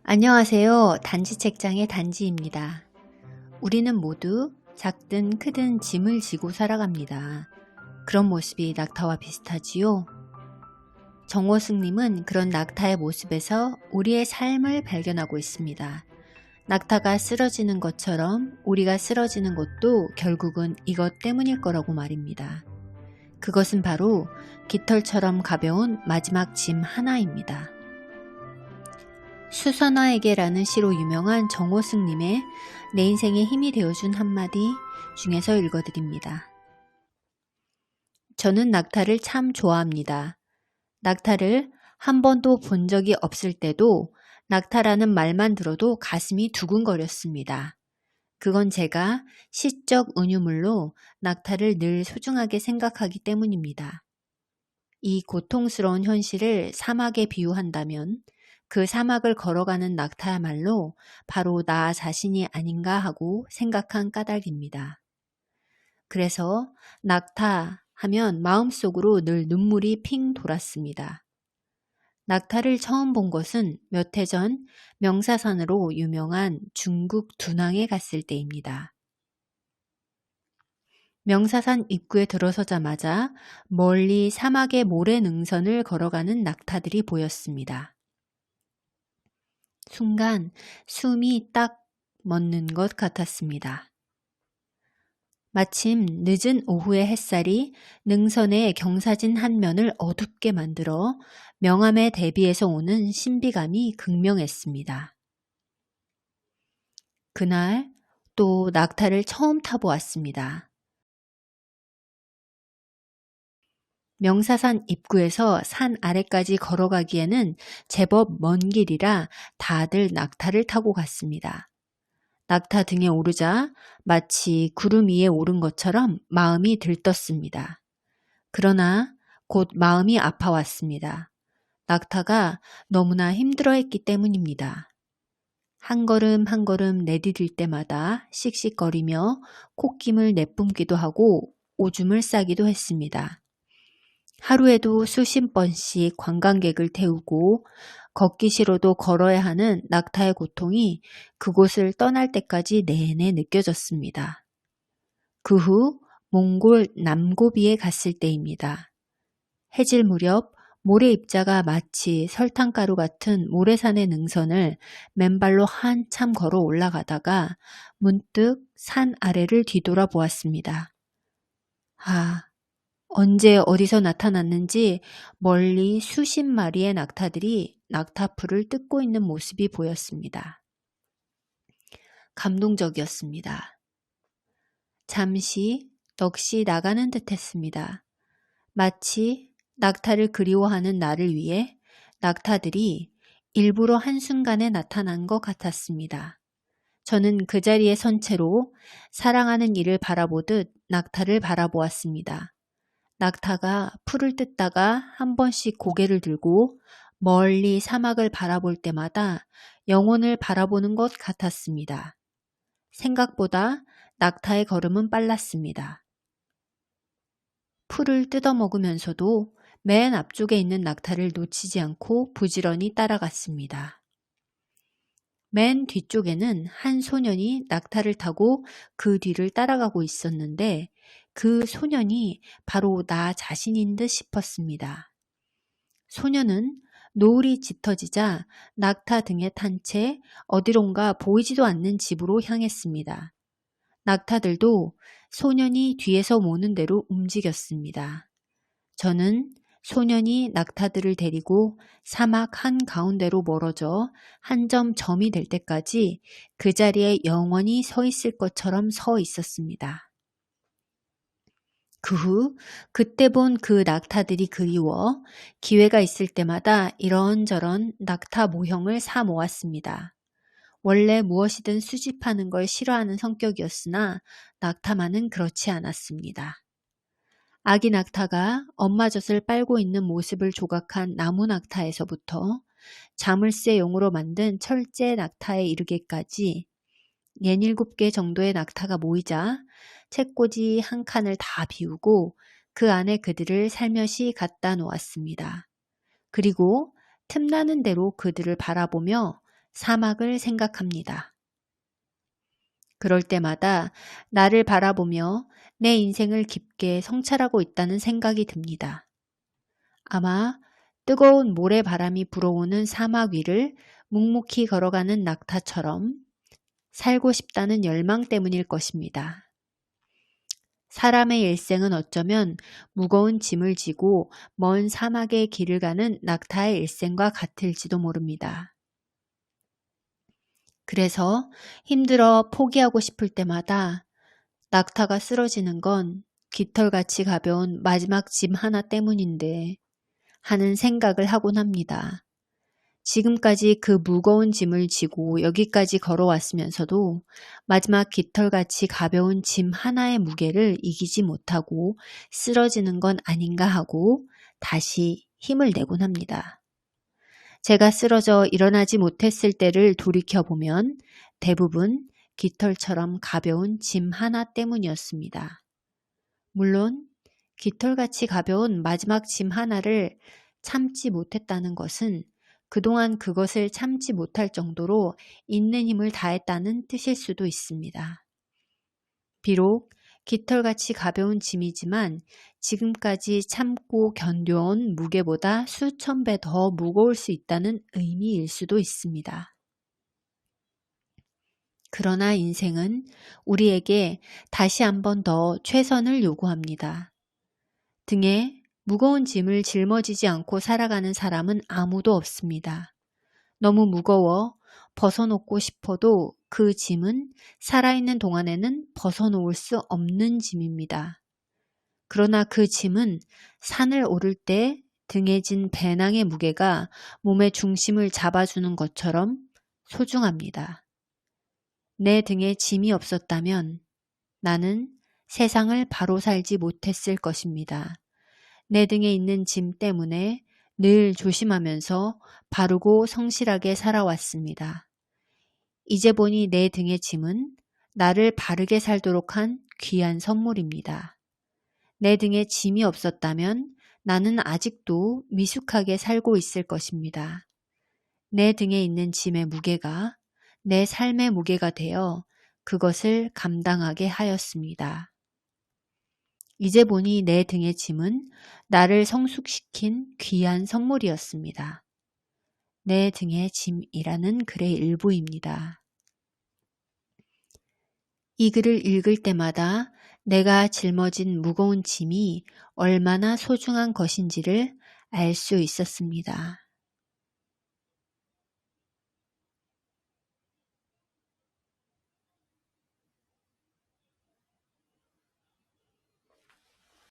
안녕하세요. 단지책장의 단지입니다. 우리는 모두 작든 크든 짐을 지고 살아갑니다. 그런 모습이 낙타와 비슷하지요? 정호승님은 그런 낙타의 모습에서 우리의 삶을 발견하고 있습니다. 낙타가 쓰러지는 것처럼 우리가 쓰러지는 것도 결국은 이것 때문일 거라고 말입니다. 그것은 바로 깃털처럼 가벼운 마지막 짐 하나입니다. 수선화에게라는 시로 유명한 정호승님의 내 인생에 힘이 되어준 한마디 중에서 읽어드립니다. 저는 낙타를 참 좋아합니다. 낙타를 한 번도 본 적이 없을 때도 낙타라는 말만 들어도 가슴이 두근거렸습니다. 그건 제가 시적 은유물로 낙타를 늘 소중하게 생각하기 때문입니다. 이 고통스러운 현실을 사막에 비유한다면 그 사막을 걸어가는 낙타야말로 바로 나 자신이 아닌가 하고 생각한 까닭입니다. 그래서 낙타 하면 마음속으로 늘 눈물이 핑 돌았습니다. 낙타를 처음 본 것은 몇 해 전 명사산으로 유명한 중국 둔항에 갔을 때입니다. 명사산 입구에 들어서자마자 멀리 사막의 모래 능선을 걸어가는 낙타들이 보였습니다. 순간 숨이 딱 멎는 것 같았습니다. 마침 늦은 오후의 햇살이 능선의 경사진 한 면을 어둡게 만들어 명암의 대비에서 오는 신비감이 극명했습니다. 그날 또 낙타를 처음 타보았습니다. 명사산 입구에서 산 아래까지 걸어가기에는 제법 먼 길이라 다들 낙타를 타고 갔습니다. 낙타 등에 오르자 마치 구름 위에 오른 것처럼 마음이 들떴습니다. 그러나 곧 마음이 아파왔습니다. 낙타가 너무나 힘들어했기 때문입니다. 한 걸음 한 걸음 내디딜 때마다 씩씩거리며 콧김을 내뿜기도 하고 오줌을 싸기도 했습니다. 하루에도 수십 번씩 관광객을 태우고 걷기 싫어도 걸어야 하는 낙타의 고통이 그곳을 떠날 때까지 내내 느껴졌습니다. 그 후 몽골 남고비에 갔을 때입니다. 해질 무렵 모래 입자가 마치 설탕가루 같은 모래산의 능선을 맨발로 한참 걸어 올라가다가 문득 산 아래를 뒤돌아 보았습니다. 언제 어디서 나타났는지 멀리 수십 마리의 낙타들이 낙타풀을 뜯고 있는 모습이 보였습니다. 감동적이었습니다. 잠시 넋이 나가는 듯 했습니다. 마치 낙타를 그리워하는 나를 위해 낙타들이 일부러 한순간에 나타난 것 같았습니다. 저는 그 자리에 선 채로 사랑하는 이를 바라보듯 낙타를 바라보았습니다. 낙타가 풀을 뜯다가 한 번씩 고개를 들고 멀리 사막을 바라볼 때마다 영혼을 바라보는 것 같았습니다. 생각보다 낙타의 걸음은 빨랐습니다. 풀을 뜯어먹으면서도 맨 앞쪽에 있는 낙타를 놓치지 않고 부지런히 따라갔습니다. 맨 뒤쪽에는 한 소년이 낙타를 타고 그 뒤를 따라가고 있었는데 그 소년이 바로 나 자신인 듯 싶었습니다. 소년은 노을이 짙어지자 낙타 등에 탄 채 어디론가 보이지도 않는 집으로 향했습니다. 낙타들도 소년이 뒤에서 모는 대로 움직였습니다. 저는 소년이 낙타들을 데리고 사막 한가운데로 멀어져 한 점 점이 될 때까지 그 자리에 영원히 서 있을 것처럼 서 있었습니다. 그 후 그때 본 그 낙타들이 그리워 기회가 있을 때마다 이런저런 낙타 모형을 사 모았습니다. 원래 무엇이든 수집하는 걸 싫어하는 성격이었으나 낙타만은 그렇지 않았습니다. 아기 낙타가 엄마 젖을 빨고 있는 모습을 조각한 나무 낙타에서부터 자물쇠용으로 만든 철제 낙타에 이르기까지 67개 정도의 낙타가 모이자 책꽂이 한 칸을 다 비우고 그 안에 그들을 살며시 갖다 놓았습니다. 그리고 틈나는 대로 그들을 바라보며 사막을 생각합니다. 그럴 때마다 나를 바라보며 내 인생을 깊게 성찰하고 있다는 생각이 듭니다. 아마 뜨거운 모래바람이 불어오는 사막 위를 묵묵히 걸어가는 낙타처럼 살고 싶다는 열망 때문일 것입니다. 사람의 일생은 어쩌면 무거운 짐을 지고 먼 사막의 길을 가는 낙타의 일생과 같을지도 모릅니다. 그래서 힘들어 포기하고 싶을 때마다 낙타가 쓰러지는 건 깃털같이 가벼운 마지막 짐 하나 때문인데 하는 생각을 하곤 합니다. 지금까지 그 무거운 짐을 지고 여기까지 걸어왔으면서도 마지막 깃털같이 가벼운 짐 하나의 무게를 이기지 못하고 쓰러지는 건 아닌가 하고 다시 힘을 내곤 합니다. 제가 쓰러져 일어나지 못했을 때를 돌이켜보면 대부분 깃털처럼 가벼운 짐 하나 때문이었습니다. 물론 깃털같이 가벼운 마지막 짐 하나를 참지 못했다는 것은 그동안 그것을 참지 못할 정도로 있는 힘을 다했다는 뜻일 수도 있습니다. 비록 깃털같이 가벼운 짐이지만 지금까지 참고 견뎌온 무게보다 수천 배 더 무거울 수 있다는 의미일 수도 있습니다. 그러나 인생은 우리에게 다시 한 번 더 최선을 요구합니다. 등에 무거운 짐을 짊어지지 않고 살아가는 사람은 아무도 없습니다. 너무 무거워 벗어놓고 싶어도 그 짐은 살아있는 동안에는 벗어놓을 수 없는 짐입니다. 그러나 그 짐은 산을 오를 때 등에 진 배낭의 무게가 몸의 중심을 잡아주는 것처럼 소중합니다. 내 등에 짐이 없었다면 나는 세상을 바로 살지 못했을 것입니다. 내 등에 있는 짐 때문에 늘 조심하면서 바르고 성실하게 살아왔습니다. 이제 보니 내 등의 짐은 나를 바르게 살도록 한 귀한 선물입니다. 내 등에 짐이 없었다면 나는 아직도 미숙하게 살고 있을 것입니다. 내 등에 있는 짐의 무게가 내 삶의 무게가 되어 그것을 감당하게 하였습니다. 이제 보니 내 등의 짐은 나를 성숙시킨 귀한 선물이었습니다. 내 등의 짐이라는 글의 일부입니다. 이 글을 읽을 때마다 내가 짊어진 무거운 짐이 얼마나 소중한 것인지를 알 수 있었습니다.